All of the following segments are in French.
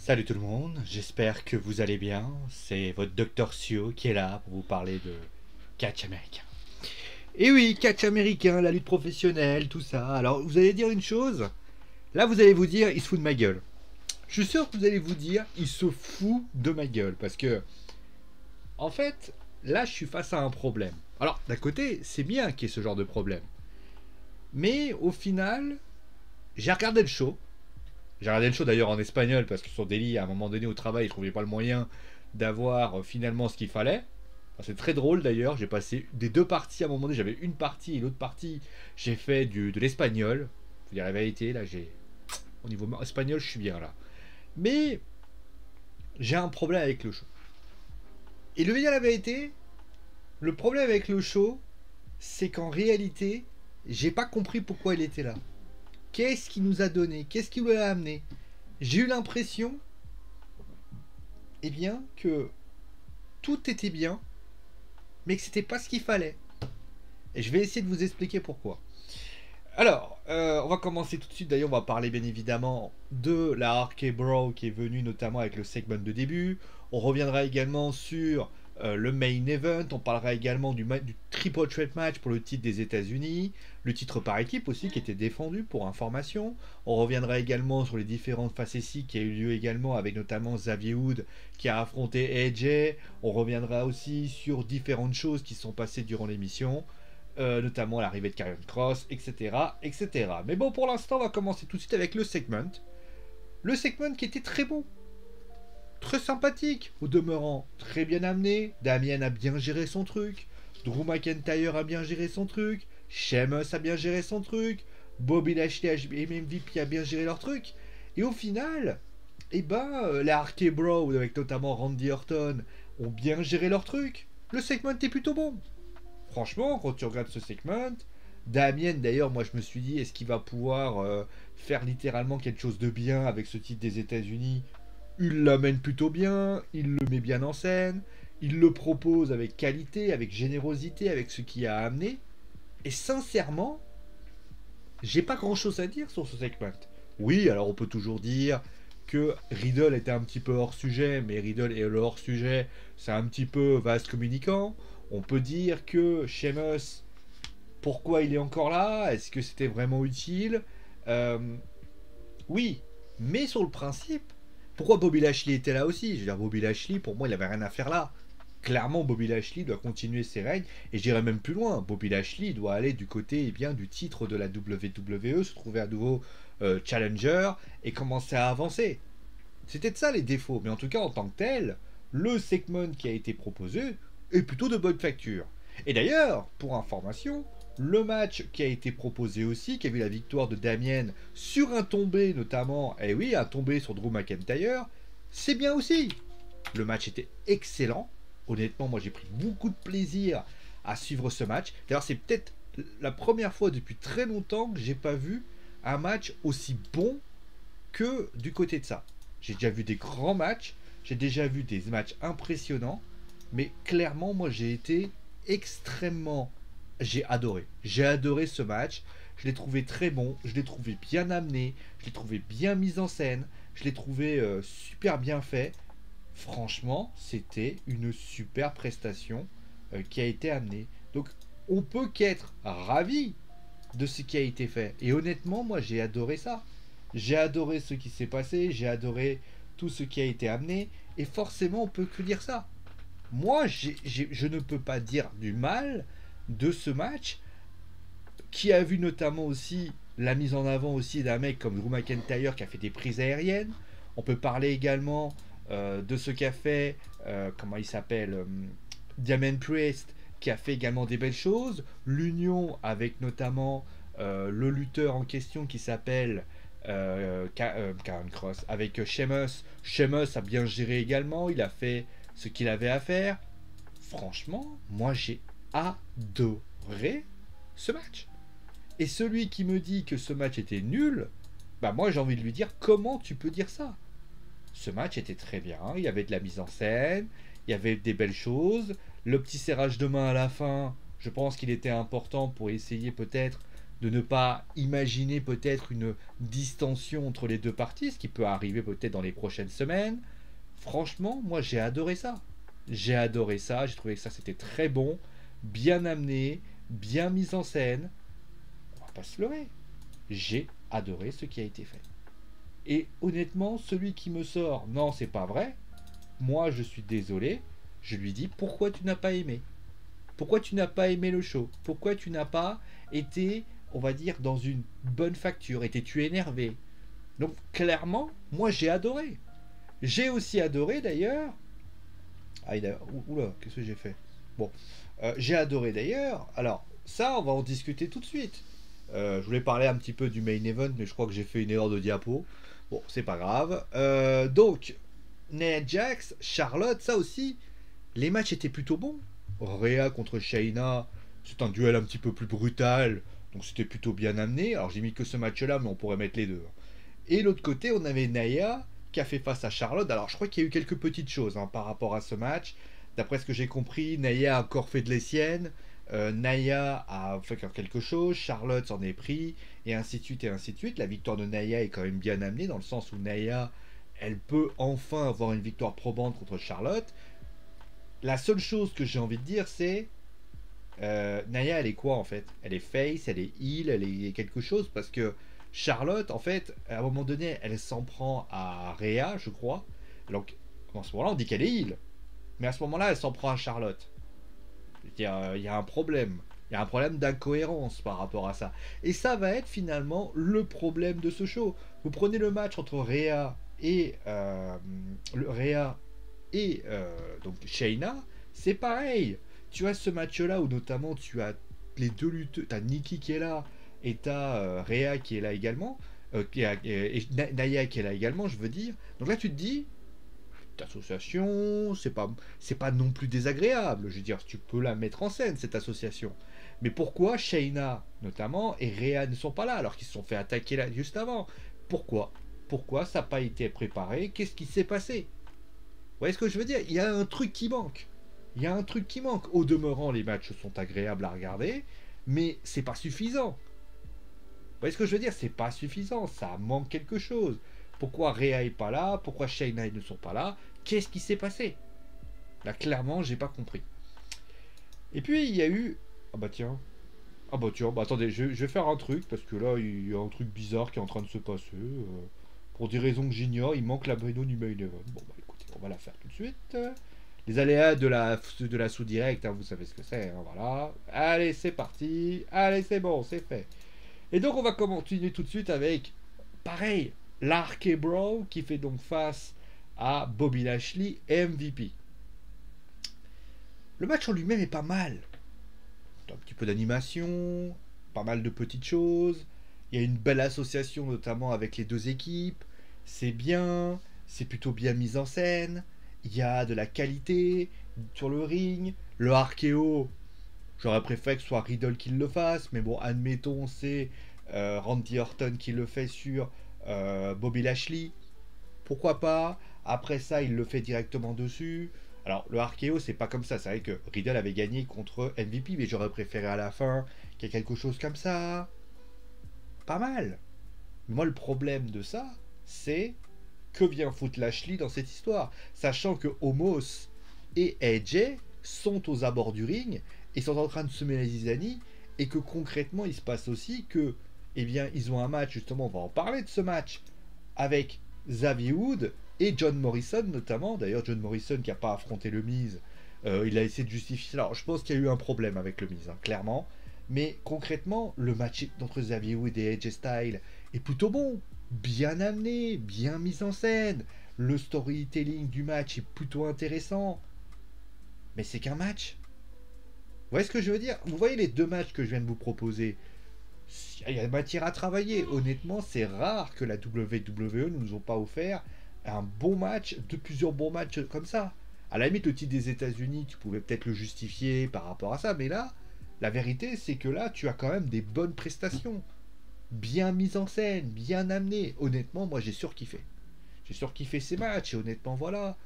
Salut tout le monde, j'espère que vous allez bien. C'est votre Dr Sio qui est là pour vous parler de catch américain. Et oui, catch américain, la lutte professionnelle, tout ça. Alors vous allez dire une chose, là vous allez vous dire, il se fout de ma gueule. Je suis sûr que vous allez vous dire, il se fout de ma gueule. Parce que, en fait, là je suis face à un problème. Alors d'un côté, c'est bien qu'il y ait ce genre de problème. Mais au final, j'ai regardé le show. J'ai regardé le show d'ailleurs en espagnol parce que son délit, à un moment donné au travail, il trouvait pas le moyen d'avoir finalement ce qu'il fallait. Enfin, c'est très drôle d'ailleurs, j'ai passé des deux parties à un moment donné, j'avais une partie et l'autre partie, j'ai fait de l'espagnol. Faut dire la vérité, là j'ai. Au niveau espagnol, je suis bien là. Mais j'ai un problème avec le show. Et le dire la vérité, le problème avec le show, c'est qu'en réalité, j'ai pas compris pourquoi il était là. Qu'est-ce qu'il nous a donné? Qu'est-ce qu'il nous a amené? J'ai eu l'impression, eh bien, que tout était bien, mais que c'était pas ce qu'il fallait. Et je vais essayer de vous expliquer pourquoi. Alors, on va commencer tout de suite. D'ailleurs, on va parler bien évidemment de la Arcade Bro qui est venue notamment avec le segment de début. On reviendra également sur le main event. On parlera également du triple threat match pour le titre des États-Unis, le titre par équipe aussi qui était défendu pour information. On reviendra également sur les différentes facéties qui a eu lieu également avec notamment Xavier Wood qui a affronté AJ. On reviendra aussi sur différentes choses qui sont passées durant l'émission. Notamment l'arrivée de Karrion Cross, etc., etc. Mais bon, pour l'instant, on va commencer tout de suite avec le segment. Le segment qui était très bon, très sympathique, au demeurant, très bien amené. Damien a bien géré son truc, Drew McIntyre a bien géré son truc, Sheamus a bien géré son truc, Bobby Lashley et MVP a bien géré leur truc. Et au final, eh ben, les Arcade Bro, avec notamment Randy Orton, ont bien géré leur truc. Le segment est plutôt bon. Franchement, quand tu regardes ce segment, Damien d'ailleurs, moi je me suis dit, est-ce qu'il va pouvoir faire littéralement quelque chose de bien avec ce titre des États-Unis? Il l'amène plutôt bien, il le met bien en scène, il le propose avec qualité, avec générosité, avec ce qu'il a amené. Et sincèrement, j'ai pas grand chose à dire sur ce segment. Oui, alors on peut toujours dire que Riddle était un petit peu hors sujet, mais Riddle et le hors sujet, c'est un petit peu vaste communicant. On peut dire que Sheamus, pourquoi il est encore là? Est-ce que c'était vraiment utile? Euh, Oui, mais sur le principe, pourquoi Bobby Lashley était là aussi? Je veux dire, Bobby Lashley, pour moi, il avait rien à faire là. Clairement, Bobby Lashley doit continuer ses règnes, et j'irai même plus loin. Bobby Lashley doit aller du côté eh bien, du titre de la WWE, se trouver à nouveau challenger, et commencer à avancer. C'était de ça les défauts, mais en tout cas, en tant que tel, le segment qui a été proposé est plutôt de bonne facture. Et d'ailleurs, pour information, le match qui a été proposé aussi, qui a vu la victoire de Damien sur un tombé notamment, et oui, un tombé sur Drew McIntyre, c'est bien aussi. Le match était excellent. Honnêtement, moi j'ai pris beaucoup de plaisir à suivre ce match. D'ailleurs, c'est peut-être la première fois depuis très longtemps que j'ai pas vu un match aussi bon que du côté de ça. J'ai déjà vu des grands matchs, j'ai déjà vu des matchs impressionnants, mais clairement, moi j'ai été extrêmement. J'ai adoré. J'ai adoré ce match. Je l'ai trouvé très bon, je l'ai trouvé bien amené, je l'ai trouvé bien mis en scène, je l'ai trouvé super bien fait. Franchement, c'était une super prestation qui a été amenée. Donc, on peut qu'être ravi de ce qui a été fait. Et honnêtement, moi, j'ai adoré ça. J'ai adoré ce qui s'est passé, j'ai adoré tout ce qui a été amené, et forcément, on peut que dire ça. Moi, je ne peux pas dire du mal de ce match, qui a vu notamment aussi la mise en avant aussi d'un mec comme Drew McIntyre qui a fait des prises aériennes. On peut parler également de ce qu'a fait, comment il s'appelle, Diamond Priest, qui a fait également des belles choses. L'union avec notamment le lutteur en question qui s'appelle Karen Cross, avec Sheamus. Sheamus a bien géré également, il a fait ce qu'il avait à faire. Franchement, moi j'ai adoré ce match. Et celui qui me dit que ce match était nul, bah moi j'ai envie de lui dire comment tu peux dire ça. Ce match était très bien, il y avait de la mise en scène, il y avait des belles choses. Le petit serrage de main à la fin, je pense qu'il était important pour essayer peut-être de ne pas imaginer peut-être une distension entre les deux parties, ce qui peut arriver peut-être dans les prochaines semaines. Franchement, moi j'ai adoré ça. J'ai adoré ça, j'ai trouvé que ça c'était très bon, bien amené, bien mis en scène. On va pas se leurrer. J'ai adoré ce qui a été fait. Et honnêtement, celui qui me sort, non, c'est pas vrai, moi je suis désolé, je lui dis pourquoi tu n'as pas aimé. Pourquoi tu n'as pas aimé le show? Pourquoi tu n'as pas été, on va dire, dans une bonne facture? Étais-tu énervé? Donc clairement, moi j'ai adoré. J'ai aussi adoré d'ailleurs. Ah, oula, qu'est-ce que j'ai fait? Bon, j'ai adoré d'ailleurs. Alors, ça, on va en discuter tout de suite. Je voulais parler un petit peu du main event, mais je crois que j'ai fait une erreur de diapo. Bon, c'est pas grave. Donc, Nia Jax, Charlotte, ça aussi, les matchs étaient plutôt bons. Rhea contre Shayna, c'est un duel un petit peu plus brutal, donc c'était plutôt bien amené. Alors j'ai mis que ce match-là, mais on pourrait mettre les deux. Et l'autre côté, on avait Nia qui a fait face à Charlotte. Alors je crois qu'il y a eu quelques petites choses par rapport à ce match. D'après ce que j'ai compris, Nia a encore fait de les siennes. Nia a fait quelque chose, Charlotte s'en est pris, et ainsi de suite, et ainsi de suite. La victoire de Nia est quand même bien amenée, dans le sens où Nia, elle peut enfin avoir une victoire probante contre Charlotte. La seule chose que j'ai envie de dire, c'est Nia, elle est quoi en fait? Elle est face, elle est heal, elle est quelque chose, parce que Charlotte, en fait, à un moment donné, elle s'en prend à Rhea, je crois. Donc, à ce moment-là, on dit qu'elle est heal. Mais à ce moment-là, elle s'en prend à Charlotte. Il y a un problème. Il y a un problème d'incohérence par rapport à ça. Et ça va être finalement le problème de ce show. Vous prenez le match entre Rhea donc Shayna, c'est pareil. Tu as ce match-là où notamment tu as les deux lutteurs, tu as Nikki qui est là et tu as Rhea qui est là également, et Naya qui est là également, je veux dire. Donc là, tu te dis, association, c'est pas non plus désagréable. Je veux dire, tu peux la mettre en scène, cette association. Mais pourquoi Shayna, notamment, et Rhea ne sont pas là, alors qu'ils se sont fait attaquer là juste avant? Pourquoi? Pourquoi ça n'a pas été préparé? Qu'est-ce qui s'est passé? Vous voyez ce que je veux dire? Il y a un truc qui manque. Il y a un truc qui manque. Au demeurant, les matchs sont agréables à regarder, mais c'est pas suffisant. Vous voyez ce que je veux dire? C'est pas suffisant. Ça manque quelque chose. Pourquoi Rhea est pas là? Pourquoi Shayna ne sont pas là? Qu'est-ce qui s'est passé? Là, clairement, j'ai pas compris. Et puis, il y a eu... Ah bah tiens. Ah bah tiens, bah attendez, je vais faire un truc, parce que là, il y a un truc bizarre qui est en train de se passer. Pour des raisons que j'ignore, il manque la Bruno du main event. Bon bah écoutez, on va la faire tout de suite. Les aléas de la sous-direct, vous savez ce que c'est, voilà. Allez, c'est parti. Allez, c'est bon, c'est fait. Et donc, on va continuer tout de suite avec, pareil, l'Arke Bro qui fait donc face à Bobby Lashley, MVP. Le match en lui-même est pas mal. Un petit peu d'animation, pas mal de petites choses. Il y a une belle association notamment avec les deux équipes. C'est bien, c'est plutôt bien mis en scène. Il y a de la qualité sur le ring. Le RKO, j'aurais préféré que ce soit Riddle qui le fasse, mais bon, admettons, c'est Randy Orton qui le fait sur Bobby Lashley. Pourquoi pas? Après ça, il le fait directement dessus. Alors, le RKO, c'est pas comme ça. C'est vrai que Riddle avait gagné contre MVP, mais j'aurais préféré à la fin qu'il y ait quelque chose comme ça. Pas mal. Mais moi, le problème de ça, c'est que vient foutre Lashley dans cette histoire, sachant que Omos et AJ sont aux abords du ring et sont en train de semer les zizanies, et que concrètement, il se passe aussi que, eh bien, ils ont un match, justement, on va en parler de ce match, avec Xavier Wood et John Morrison notamment. D'ailleurs, John Morrison qui n'a pas affronté le Miz, il a essayé de justifier. Alors, je pense qu'il y a eu un problème avec le Miz, clairement. Mais concrètement, le match entre Xavier Wood et AJ Styles est plutôt bon, bien amené, bien mis en scène. Le storytelling du match est plutôt intéressant. Mais c'est qu'un match. Vous voyez ce que je veux dire? Vous voyez les deux matchs que je viens de vous proposer? Il y a matière à travailler. Honnêtement, c'est rare que la WWE ne nous ont pas offert un bon match, plusieurs bons matchs comme ça. À la limite, le titre des États-Unis, tu pouvais peut-être le justifier par rapport à ça, mais là, la vérité, c'est que là, tu as quand même des bonnes prestations, bien mises en scène, bien amenées. Honnêtement, moi, j'ai surkiffé. J'ai surkiffé ces matchs, et honnêtement, voilà.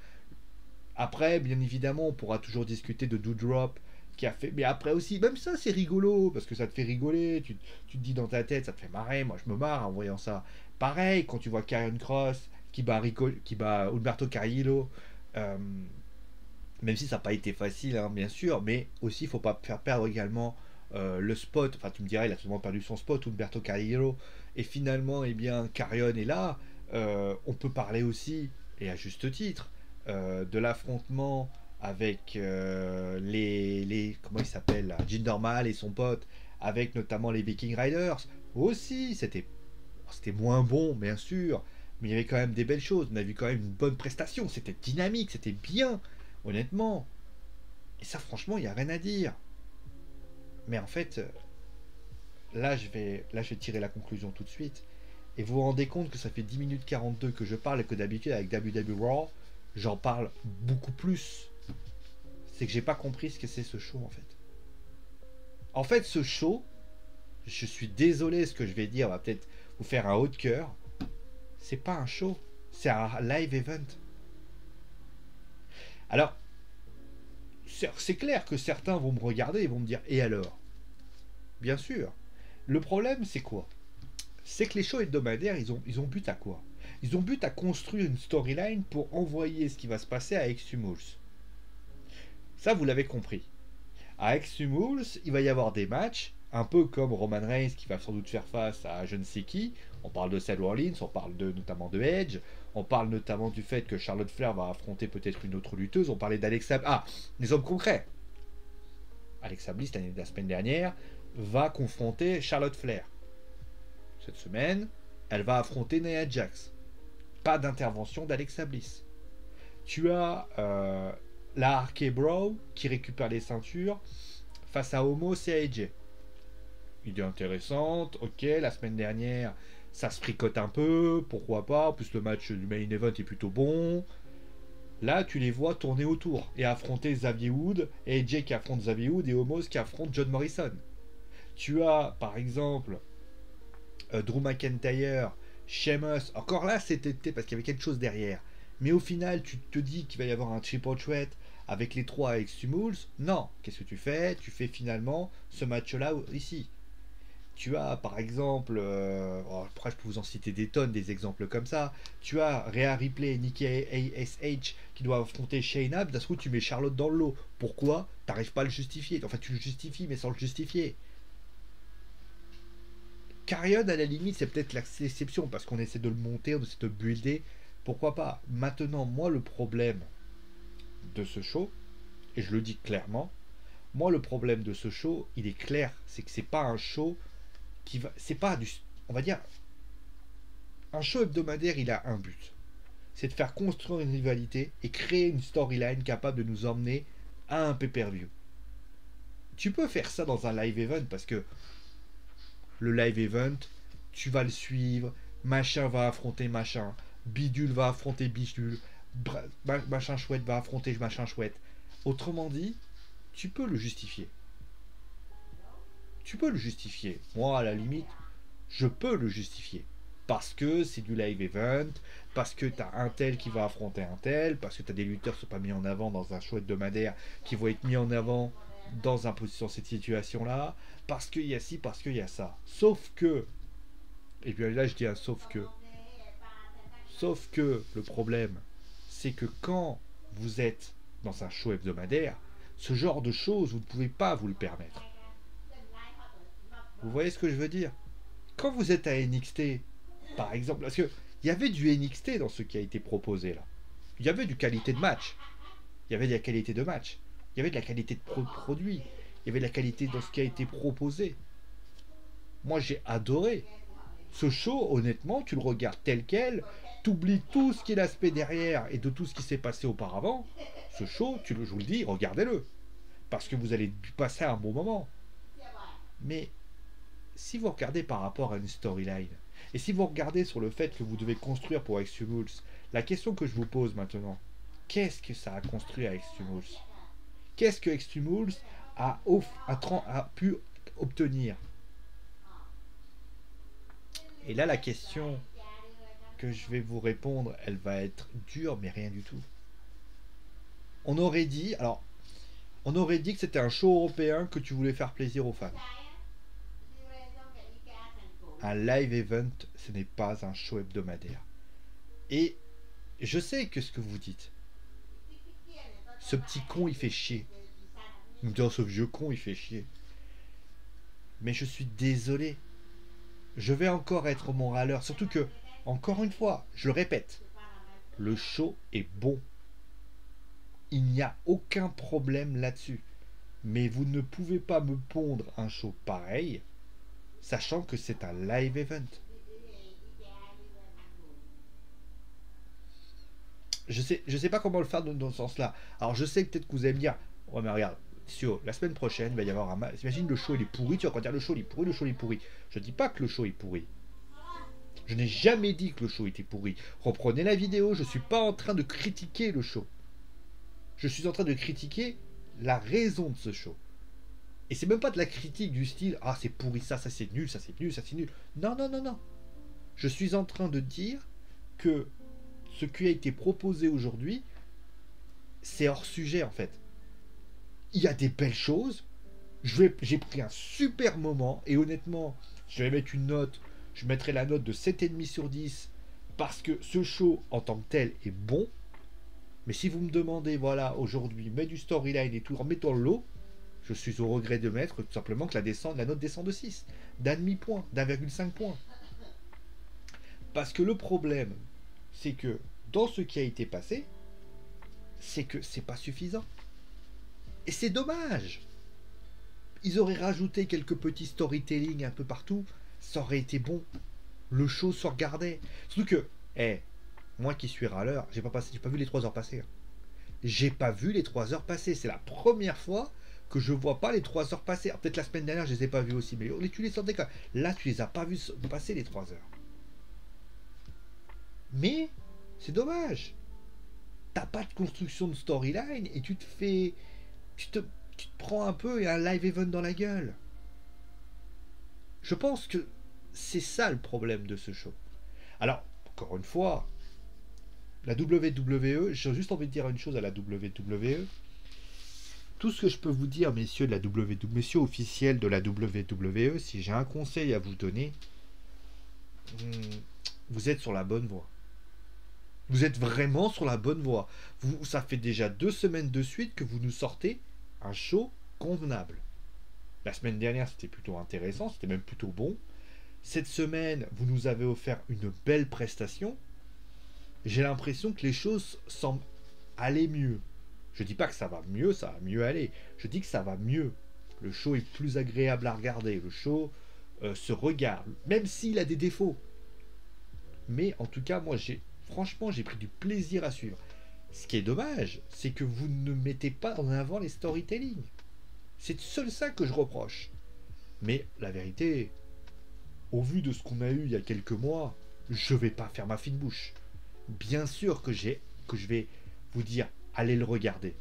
Après, bien évidemment, on pourra toujours discuter de Doudrop qui a fait. Mais après aussi, même ça, c'est rigolo, parce que ça te fait rigoler. Tu te dis dans ta tête, ça te fait marrer. Moi, je me marre en voyant ça. Pareil, quand tu vois Karrion Cross qui bat Humberto Carrillo, euh, même si ça n'a pas été facile, hein, bien sûr, mais aussi, il ne faut pas faire perdre également le spot. Enfin, tu me dirais, il a tout perdu son spot, Humberto Carrillo. Et finalement, eh bien, Carrion est là. On peut parler aussi, et à juste titre, de l'affrontement avec comment il s'appelle là, Jinder Mahal et son pote, avec notamment les Viking Riders. Aussi, c'était moins bon, bien sûr, mais il y avait quand même des belles choses. On a vu quand même une bonne prestation. C'était dynamique, c'était bien, honnêtement. Et ça, franchement, il n'y a rien à dire. Mais en fait, là, je vais tirer la conclusion tout de suite. Et vous vous rendez compte que ça fait 10 minutes 42 que je parle et que d'habitude, avec WWE Raw, j'en parle beaucoup plus. C'est que j'ai pas compris ce que c'est ce show, en fait. En fait, ce show, je suis désolé, ce que je vais dire va peut-être vous faire un haut de cœur. C'est pas un show, c'est un live event. Alors, c'est clair que certains vont me regarder et vont me dire et alors? Bien sûr. Le problème, c'est quoi? C'est que les shows hebdomadaires, ils ont but à quoi? Ils ont but à construire une storyline pour envoyer ce qui va se passer à Extreme Rules. Ça, vous l'avez compris. À Extreme Rules, il va y avoir des matchs, un peu comme Roman Reigns qui va sans doute faire face à je ne sais qui. On parle de Seth Rollins, on parle notamment de Edge, on parle notamment du fait que Charlotte Flair va affronter peut-être une autre lutteuse. On parlait d'Alexa. Ah, des hommes concrets. Alexa Bliss, la semaine dernière, va confronter Charlotte Flair. Cette semaine, elle va affronter Nia Jax. Pas d'intervention d'Alexa Bliss. Tu as la RK Bro qui récupère les ceintures face à Homos et AJ. Idée intéressante, ok, la semaine dernière, ça se fricote un peu, pourquoi pas, en plus le match du main event est plutôt bon. Là, tu les vois tourner autour et affronter Xavier Wood, et AJ qui affronte Xavier Wood et Homos qui affronte John Morrison. Tu as, par exemple, Drew McIntyre, Sheamus, encore là c'était parce qu'il y avait quelque chose derrière. Mais au final, tu te dis qu'il va y avoir un triple threat avec les trois avec Stumulls. Non, qu'est-ce que tu fais? Tu fais finalement ce match-là ici. Tu as par exemple, après je peux vous en citer des tonnes, des exemples comme ça. Tu as Rhea Ripley et Nikki ASH qui doivent affronter Shayna. D'un coup, tu mets Charlotte dans le lot. Pourquoi? T'arrives pas à le justifier. Enfin, tu le justifies, mais sans le justifier. Carrion, à la limite, c'est peut-être l'exception parce qu'on essaie de le monter, on essaie de le builder. Pourquoi pas? Maintenant, moi, le problème de ce show, et je le dis clairement, moi, le problème de ce show, il est clair, c'est que c'est pas un show qui va. C'est pas du. On va dire. Un show hebdomadaire, il a un but. C'est de faire construire une rivalité et créer une storyline capable de nous emmener à un pay-per-view. Tu peux faire ça dans un live event parce que le live event, tu vas le suivre, machin va affronter machin, bidule va affronter bidule, machin chouette va affronter machin chouette. Autrement dit, tu peux le justifier. Tu peux le justifier. Moi, à la limite, je peux le justifier. Parce que c'est du live event, parce que t'as un tel qui va affronter un tel, parce que t'as des lutteurs qui sont pas mis en avant dans un show hebdomadaire qui vont être mis en avant dans cette situation-là, parce qu'il y a ci, parce qu'il y a ça. Sauf que, et bien là je dis un sauf que le problème, c'est que quand vous êtes dans un show hebdomadaire, ce genre de choses, vous ne pouvez pas vous le permettre. Vous voyez ce que je veux dire? Quand vous êtes à NXT, par exemple, parce qu'il y avait du NXT dans ce qui a été proposé là. Il y avait du qualité de match. Il y avait de la qualité de match. Il y avait de la qualité de produit. Il y avait de la qualité dans ce qui a été proposé. Moi, j'ai adoré. Ce show, honnêtement, tu le regardes tel quel, t'oublies tout ce qui est l'aspect derrière et de tout ce qui s'est passé auparavant. Ce show, je vous le dis, regardez-le. Parce que vous allez passer un bon moment. Mais si vous regardez par rapport à une storyline, et si vous regardez sur le fait que vous devez construire pour Extreme Rules, la question que je vous pose maintenant, qu'est-ce que ça a construit à Extreme Rules? Qu'est-ce que Extreme Rules a pu obtenir? Et là, la question que je vais vous répondre, elle va être dure, mais rien du tout. On aurait dit, alors, On aurait dit que c'était un show européen que tu voulais faire plaisir aux fans. Un live event, ce n'est pas un show hebdomadaire. Et je sais que ce que vous dites, ce petit con il fait chier. Nous disons ce vieux con il fait chier. Mais je suis désolé. Je vais encore être mon râleur. Surtout que, encore une fois, je le répète, le show est bon. Il n'y a aucun problème là-dessus. Mais vous ne pouvez pas me pondre un show pareil, sachant que c'est un live event. Je sais pas comment le faire dans ce sens-là. Alors je sais peut-être que vous allez me dire, ouais mais regarde, Sio, la semaine prochaine, il va y avoir un match. Imagine le show il est pourri, tu vas encore dire le show il est pourri, le show il est pourri. Je dis pas que le show est pourri. Je n'ai jamais dit que le show était pourri. Reprenez la vidéo, je suis pas en train de critiquer le show. Je suis en train de critiquer la raison de ce show. Et c'est même pas de la critique du style ah c'est pourri ça c'est nul, ça c'est nul, ça c'est nul. Non, non, non, non. Je suis en train de dire que ce qui a été proposé aujourd'hui, c'est hors sujet en fait. Il y a des belles choses. J'ai pris un super moment et honnêtement, je vais mettre une note. Je mettrai la note de 7,5 sur 10 parce que ce show en tant que tel est bon. Mais si vous me demandez, voilà, aujourd'hui, mets du storyline et tout, en mettant l'eau, je suis au regret de mettre tout simplement que la note descend de 6, d'un demi-point, d'1,5 point. Parce que le problème, c'est que dans ce qui a été passé, c'est que c'est pas suffisant. Et c'est dommage. Ils auraient rajouté quelques petits storytelling un peu partout, ça aurait été bon. Le show se regardait. Surtout que, moi qui suis râleur, j'ai pas vu les 3 heures passer. J'ai pas vu les 3 heures passer. C'est la première fois que je vois pas les 3 heures passer. Peut-être la semaine dernière, je les ai pas vus aussi, mais tu les sentais quand même. Là, tu les as pas vus passer les 3 heures. Mais, c'est dommage. T'as pas de construction de storyline et tu te prends un peu un live event dans la gueule. Je pense que c'est ça le problème de ce show. Alors, encore une fois, la WWE, j'ai juste envie de dire une chose à la WWE. Tout ce que je peux vous dire, messieurs de la WWE, messieurs officiels de la WWE, si j'ai un conseil à vous donner, vous êtes sur la bonne voie. Vous êtes vraiment sur la bonne voie. Ça fait déjà 2 semaines de suite que vous nous sortez un show convenable. La semaine dernière, c'était plutôt intéressant, c'était même plutôt bon. Cette semaine, vous nous avez offert une belle prestation. J'ai l'impression que les choses semblent aller mieux. Je dis pas que ça va mieux aller. Je dis que ça va mieux. Le show est plus agréable à regarder. Le show se regarde, même s'il a des défauts. Mais en tout cas, moi, franchement, j'ai pris du plaisir à suivre. Ce qui est dommage, c'est que vous ne mettez pas en avant les storytelling. C'est seul ça que je reproche. Mais la vérité, au vu de ce qu'on a eu il y a quelques mois, je vais pas faire ma fine bouche. Bien sûr que je vais vous dire, allez le regarder.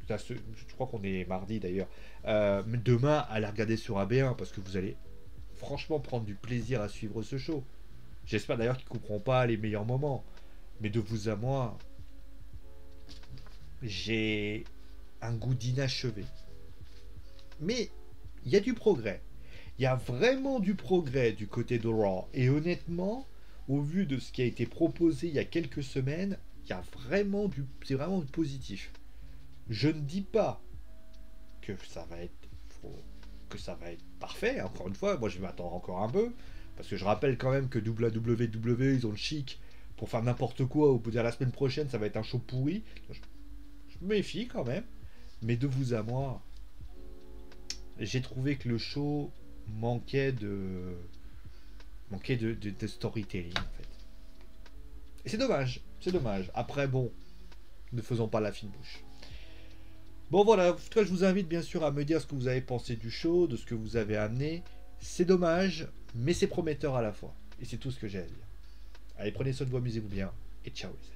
Je crois qu'on est mardi d'ailleurs. Demain, allez regarder sur AB1 parce que vous allez franchement prendre du plaisir à suivre ce show. J'espère d'ailleurs qu'ils ne couperont pas les meilleurs moments. Mais de vous à moi, j'ai un goût d'inachevé. Mais il y a du progrès. Il y a vraiment du progrès du côté de Raw. Et honnêtement, au vu de ce qui a été proposé il y a quelques semaines, il y a vraiment c'est vraiment positif. Je ne dis pas que ça va être parfait. Encore une fois, moi je vais m'attendre encore un peu. Parce que je rappelle quand même que WWE, ils ont le chic pour faire n'importe quoi. Ou pour dire la semaine prochaine, ça va être un show pourri. Je me méfie quand même. Mais de vous à moi, j'ai trouvé que le show manquait de storytelling en fait. Et c'est dommage. Après bon, ne faisons pas la fine bouche. Bon voilà, en tout cas je vous invite bien sûr à me dire ce que vous avez pensé du show, de ce que vous avez amené. C'est dommage, mais c'est prometteur à la fois. Et c'est tout ce que j'ai à dire. Allez, prenez soin de vous, amusez-vous bien, et ciao les amis.